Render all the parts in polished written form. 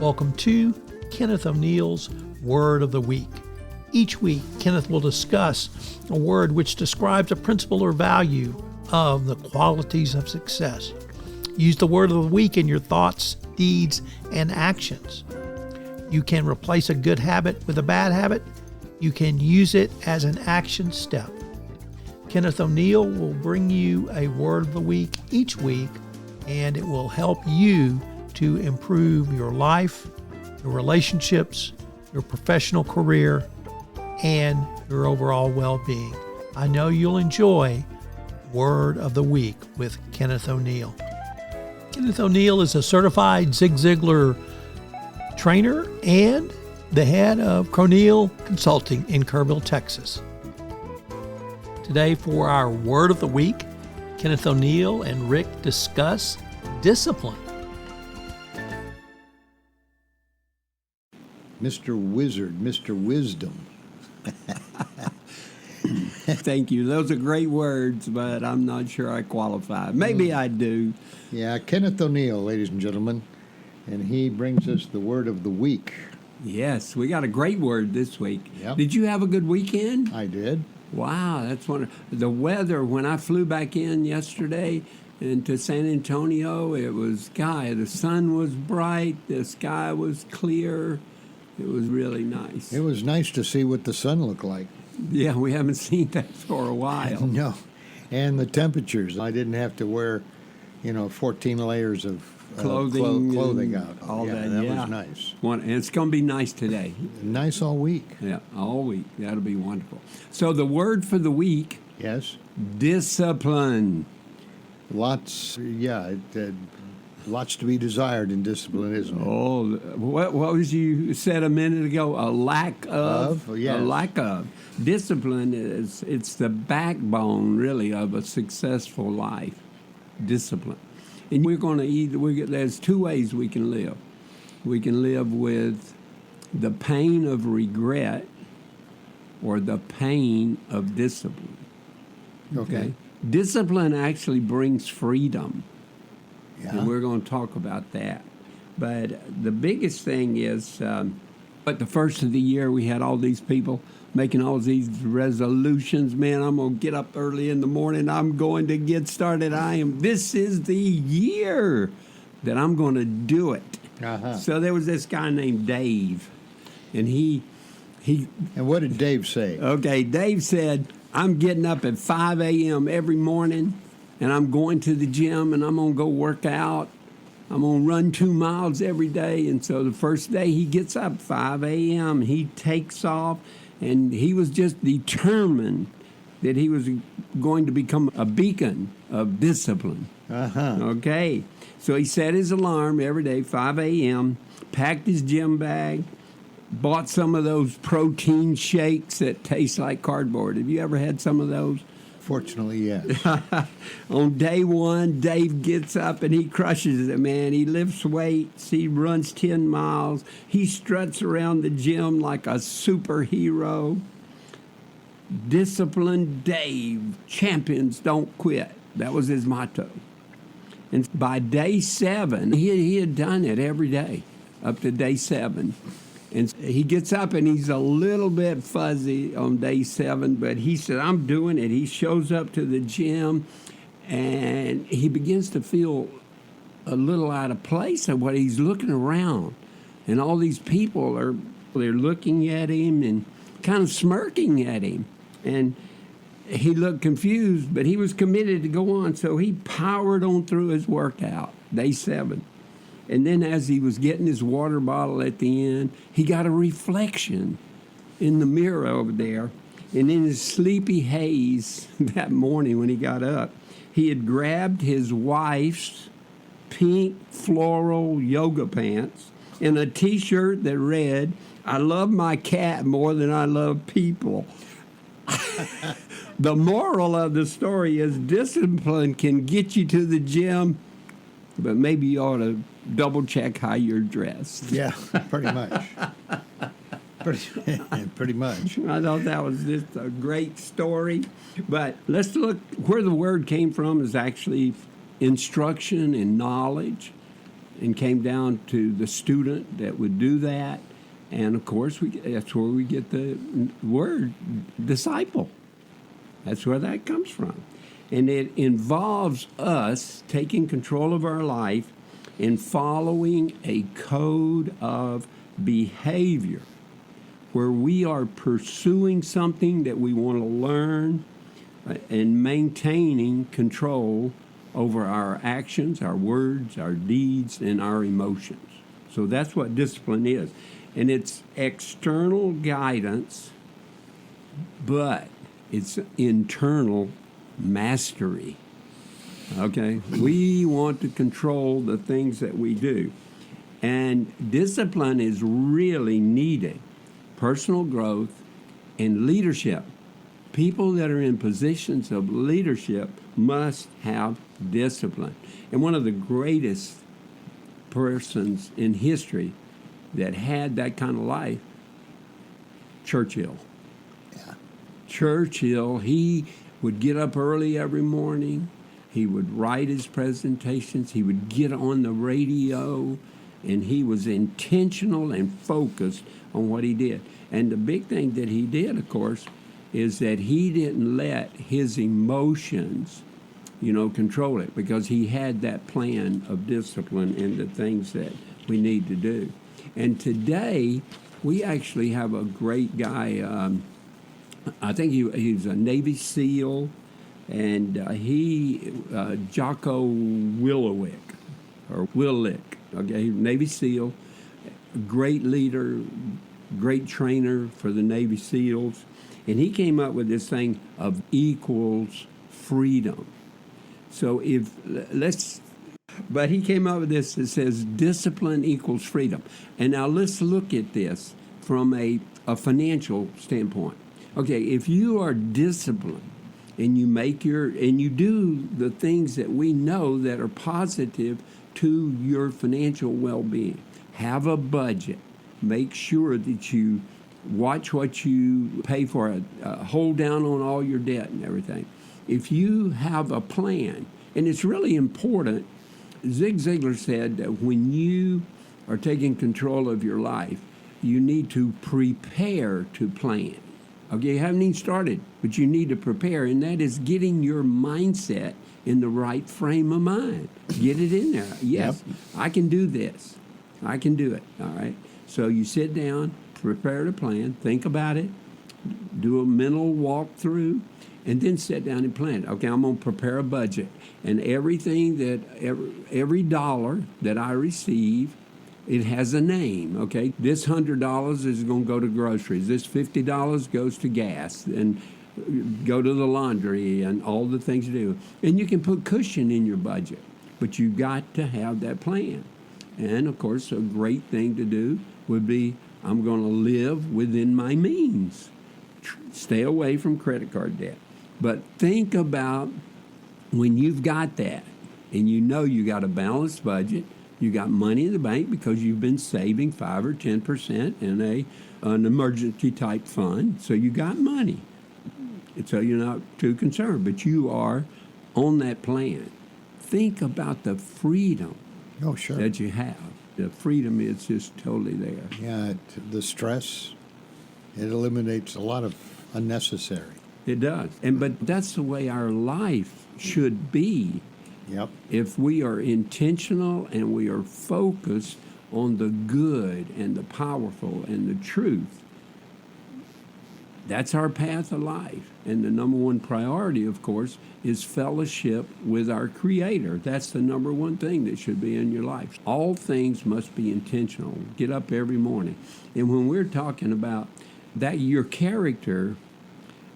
Welcome to Kenneth O'Neal's Word of the Week. Each week, Kenneth will discuss a word which describes a principle or value of the qualities of success. Use the word of the week in your thoughts, deeds, and actions. You can replace a good habit with a bad habit. You can use it as an action step. Kenneth O'Neal will bring you a word of the week each week, and it will help you to improve your life, your relationships, your professional career, and your overall well-being. I know you'll enjoy Word of the Week with Kenneth O'Neal. Kenneth O'Neal is a certified Zig Ziglar trainer and the head of O'Neal Consulting in Kerrville, Texas. Today for our Word of the Week, Kenneth O'Neal and Rick discuss discipline. Mr. Wizard, Mr. Wisdom. Thank you. Those are great words, but I'm not sure I qualify. Maybe I do. Yeah, Kenneth O'Neal, ladies and gentlemen, and he brings us the word of the week. Yes, we got a great word this week. Yep. Did you have a good weekend? I did. Wow, that's wonderful. The weather, when I flew back in yesterday into San Antonio, it was, the sun was bright, the sky was clear. It was really nice. It was nice to see what the sun looked like. Yeah, we haven't seen that for a while. No. And the temperatures. I didn't have to wear, 14 layers of clothing out. All that was nice. And it's going to be nice today. Nice all week. Yeah, all week. That'll be wonderful. So the word for the week, Yes. discipline. Lots to be desired in discipline, isn't it? Oh, what was you said a minute ago? A lack of? Yes. A lack of. Discipline it's the backbone, really, of a successful life. Discipline. And we're going to there's two ways we can live. We can live with the pain of regret or the pain of discipline. Okay. Discipline actually brings freedom. Yeah. And we're going to talk about that. But the biggest thing is, at the first of the year, we had all these people making all these resolutions. Man, I'm going to get up early in the morning. I'm going to get started. This is the year that I'm going to do it. Uh-huh. So there was this guy named Dave, and he. And what did Dave say? Okay, Dave said, I'm getting up at 5 a.m. every morning, and I'm going to the gym, and I'm going to go work out. I'm going to run 2 miles every day. And so the first day he gets up 5 a.m., he takes off, and he was just determined that he was going to become a beacon of discipline. Uh-huh. Okay. So he set his alarm every day, 5 a.m., packed his gym bag, bought some of those protein shakes that taste like cardboard. Have you ever had some of those? Fortunately, yes. On day one, Dave gets up and he crushes it, man. He lifts weights. He runs 10 miles. He struts around the gym like a superhero. Disciplined Dave. Champions don't quit. That was his motto. And by day 7, he had done it every day up to day 7. And he gets up and he's a little bit fuzzy on day 7, but he said, I'm doing it. He shows up to the gym and he begins to feel a little out of place of what he's looking around. And all these people they're looking at him and kind of smirking at him. And he looked confused, but he was committed to go on. So he powered on through his workout, day 7. And then as he was getting his water bottle at the end, he got a reflection in the mirror over there. And in his sleepy haze that morning when he got up, he had grabbed his wife's pink floral yoga pants and a T-shirt that read, I love my cat more than I love people. The moral of the story is discipline can get you to the gym, but maybe you ought to double check how you're dressed. Yeah, pretty much. Pretty much. I thought that was just a great story. But let's look where the word came from is actually instruction and knowledge. and came down to the student that would do that. And of course, that's where we get the word disciple. That's where that comes from. And it involves us taking control of our life and following a code of behavior where we are pursuing something that we want to learn and maintaining control over our actions, our words, our deeds, and our emotions. So that's what discipline is. And it's external guidance, but it's internal mastery. Okay? We want to control the things that we do. And discipline is really needed. Personal growth and leadership. People that are in positions of leadership must have discipline. And one of the greatest persons in history that had that kind of life, Churchill. Yeah. Churchill, he would get up early every morning. He would write his presentations. He would get on the radio, and he was intentional and focused on what he did. And the big thing that he did, of course, is that he didn't let his emotions, control it, because he had that plan of discipline and the things that we need to do. And today, we actually have a great guy. I think he's a Navy SEAL, and Jocko Willowicz, or Willick, okay, Navy SEAL, great leader, great trainer for the Navy SEALs. And he came up with this thing of equals freedom. So but he came up with this that says discipline equals freedom. And now let's look at this from a financial standpoint. Okay, if you are disciplined and you do the things that we know that are positive to your financial well-being, have a budget, make sure that you watch what you pay for it, hold down on all your debt and everything. If you have a plan, and it's really important, Zig Ziglar said that when you are taking control of your life, you need to prepare to plan. Okay, you haven't even started, but you need to prepare, and that is getting your mindset in the right frame of mind. Get it in there. Yes, yep. I can do this. I can do it, all right? So you sit down, prepare to plan, think about it, do a mental walkthrough, and then sit down and plan it. Okay, I'm going to prepare a budget, and every dollar that I receive, it has a name, okay? This $100 is going to go to groceries. This $50 goes to gas and go to the laundry and all the things you do. And you can put cushion in your budget, but you got to have that plan. And, of course, a great thing to do would be I'm going to live within my means. Stay away from credit card debt. But think about when you've got that and you know you got a balanced budget, you got money in the bank because you've been saving 5 or 10% in an emergency type fund, so you got money. So you're not too concerned, but you are on that plan. Think about the freedom that you have. The freedom is just totally there. Yeah, the stress, it eliminates a lot of unnecessary. It does. But that's the way our life should be. Yep. If we are intentional and we are focused on the good and the powerful and the truth, that's our path of life. And the number one priority, of course, is fellowship with our Creator. That's the number one thing that should be in your life. All things must be intentional. Get up every morning. And when we're talking about that, your character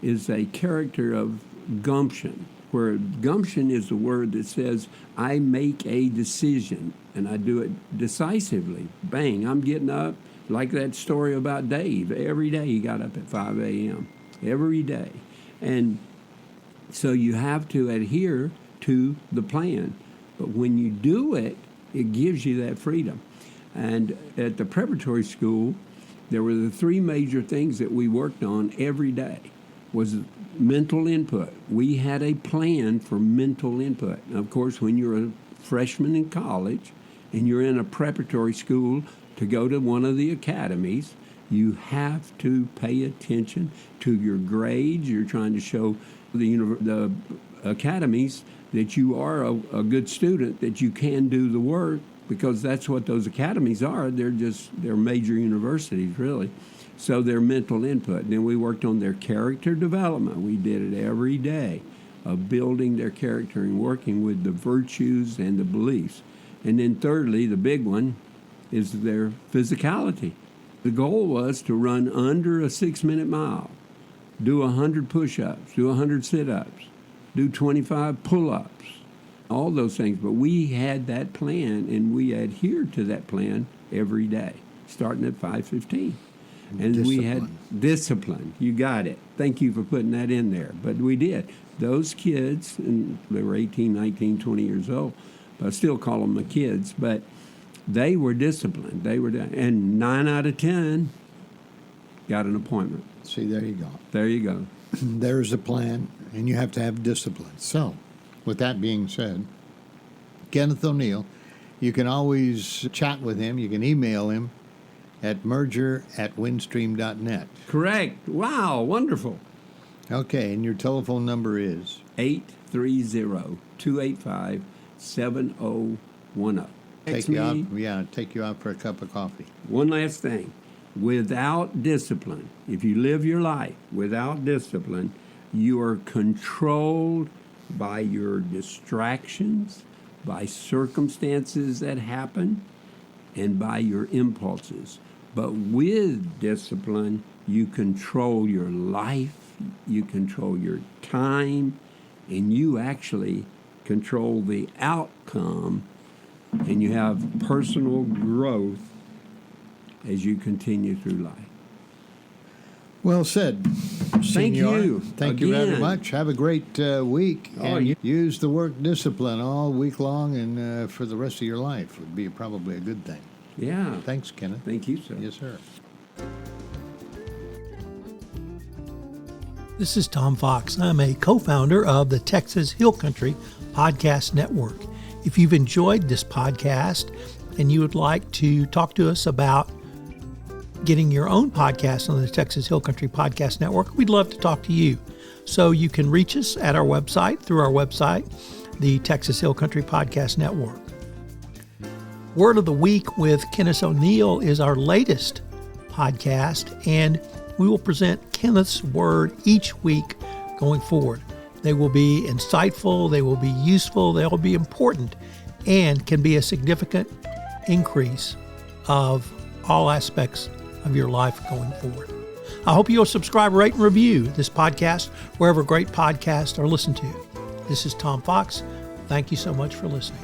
is a character of gumption, where gumption is the word that says, I make a decision, and I do it decisively. Bang, I'm getting up. Like that story about Dave. Every day he got up at 5 a.m. Every day. And so you have to adhere to the plan. But when you do it, it gives you that freedom. And at the preparatory school, there were the 3 major things that we worked on every day. Was mental input. We had a plan for mental input. Now, of course, when you're a freshman in college and you're in a preparatory school to go to one of the academies, you have to pay attention to your grades. You're trying to show the academies that you are a good student, that you can do the work, because that's what those academies are. They're major universities, really. So their mental input. Then we worked on their character development. We did it every day, of building their character and working with the virtues and the beliefs. And then thirdly, the big one, is their physicality. The goal was to run under a 6-minute mile, do 100 push-ups, do 100 sit-ups, do 25 pull-ups, all those things. But we had that plan, and we adhered to that plan every day, starting at 5:15. And we had discipline. You got it. Thank you for putting that in there. But we did. Those kids, and they were 18, 19, 20 years old, but I still call them the kids, but they were disciplined. And 9 out of 10 got an appointment. See, there you go. There you go. There's a plan, and you have to have discipline. So, with that being said, Kenneth O'Neal, you can always chat with him. You can email him at merger@windstream.net. Correct. Wow, wonderful. Okay, and your telephone number is? 830-285-7010. Take you out for a cup of coffee. One last thing. Without discipline, if you live your life without discipline, you are controlled by your distractions, by circumstances that happen, and by your impulses. But with discipline, you control your life, you control your time, and you actually control the outcome, and you have personal growth as you continue through life. Well said. Thank you. Thank you very much. Have a great week. And use the word discipline all week long, and for the rest of your life would be probably a good thing. Yeah. Thanks, Kenneth. Thank you, sir. Yes, sir. This is Tom Fox. I'm a co-founder of the Texas Hill Country Podcast Network. If you've enjoyed this podcast and you would like to talk to us about getting your own podcast on the Texas Hill Country Podcast Network, we'd love to talk to you. So you can reach us at our website, through our website, the Texas Hill Country Podcast Network. Word of the Week with Kenneth O'Neal is our latest podcast, and we will present Kenneth's word each week going forward. They will be insightful, they will be useful, they will be important, and can be a significant increase of all aspects of your life going forward. I hope you'll subscribe, rate, and review this podcast wherever great podcasts are listened to. This is Tom Fox. Thank you so much for listening.